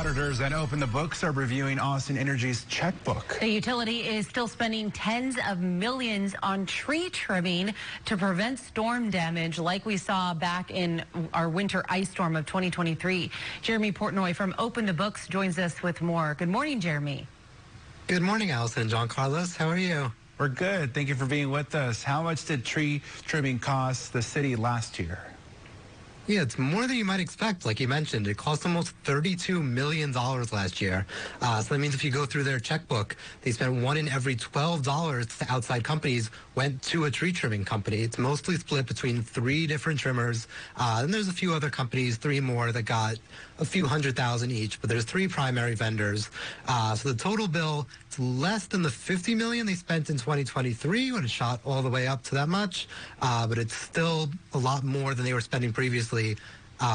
Auditors and OpenTheBooks are reviewing Austin Energy's checkbook. The utility is still spending tens of millions on tree trimming to prevent storm damage like we saw back in our winter ice storm of 2023. Jeremy Portnoy from OpenTheBooks joins us with more. Good morning, Jeremy. Good morning, Allison and John Carlos. How are you? We're good. Thank you for being with us. How much did tree trimming cost the city last year? Yeah, it's more than you might expect. Like you mentioned, it cost almost $32 million last year. So that means if you go through their checkbook, they spent 1 in every $12 to outside companies went to a tree trimming company. It's mostly split between 3 different trimmers. Then there's a few other companies, 3 more that got a few $100,000 each, but there's 3 primary vendors. So the total bill is less than the $50 million they spent in 2023 when it shot all the way up to that much. But it's still a lot more than they were spending previously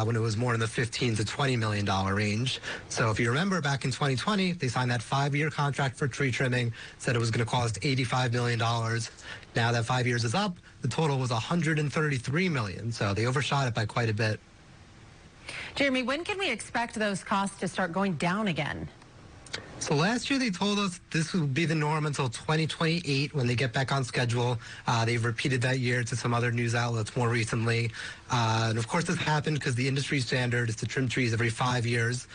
when it was more in the $15 to $20 million range. So if you remember back in 2020, they signed that 5-year contract for tree trimming, said it was going to cost $85 million. Now that 5 years is up, the total was $133 million. So they overshot it by quite a bit. Jeremy, when can we expect those costs to start going down again? So last year they told us this would be the norm until 2028 when they get back on schedule. They've repeated that year to some other news outlets more recently. And of course this happened because the industry standard is to trim trees every 5 years.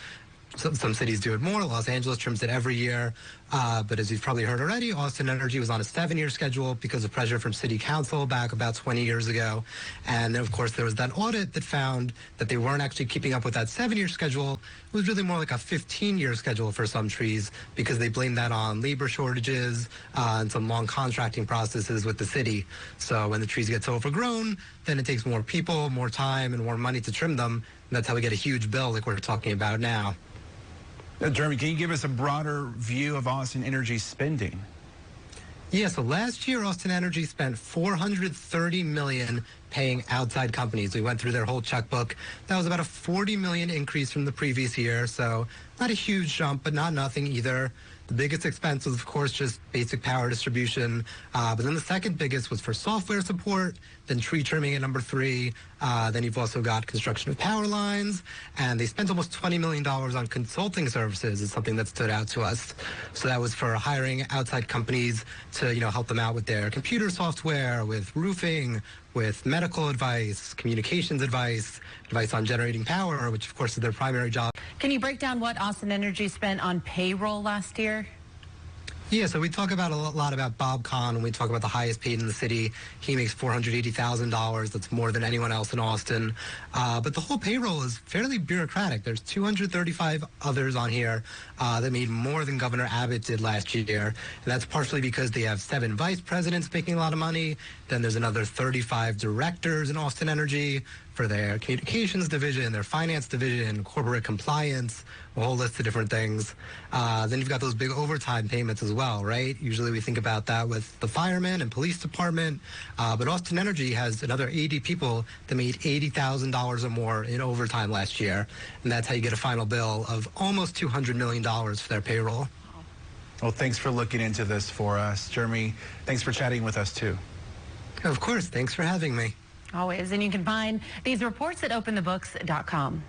Some cities do it more. Los Angeles trims it every year. But as you've probably heard already, Austin Energy was on a 7-year schedule because of pressure from city council back about 20 years ago. And then, of course, there was that audit that found that they weren't actually keeping up with that 7-year schedule. It was really more like a 15-year schedule for some trees because they blamed that on labor shortages and some long contracting processes with the city. So when the trees get so overgrown, then it takes more people, more time, and more money to trim them. And that's how we get a huge bill like we're talking about now. Jeremy, can you give us a broader view of Austin Energy's spending? Yeah, so last year, Austin Energy spent $430 million paying outside companies. We went through their whole checkbook. That was about a $40 million increase from the previous year. So not a huge jump, but not nothing either. The biggest expense was, of course, just basic power distribution. But then the second biggest was for software support, then tree trimming at number 3. Then you've also got construction of power lines. And they spent almost $20 million on consulting services is something that stood out to us. So that was for hiring outside companies to, help them out with their computer software, with roofing, with medical advice, communications advice on generating power, which of course is their primary job. Can you break down what Austin Energy spent on payroll last year? Yeah, so we talk about a lot about Bob Kahn when we talk about the highest paid in the city. He makes $480,000. That's more than anyone else in Austin. But the whole payroll is fairly bureaucratic. There's 235 others on here that made more than Governor Abbott did last year. And that's partially because they have 7 vice presidents making a lot of money. Then there's another 35 directors in Austin Energy for their communications division, their finance division, corporate compliance, a whole list of different things. Then you've got those big overtime payments as well, right? Usually we think about that with the firemen and police department, but Austin Energy has another 80 people that made $80,000 or more in overtime last year, and that's how you get a final bill of almost $200 million for their payroll. Well, thanks for looking into this for us. Jeremy, thanks for chatting with us too. Of course, thanks for having me. Always, and you can find these reports at OpenTheBooks.com.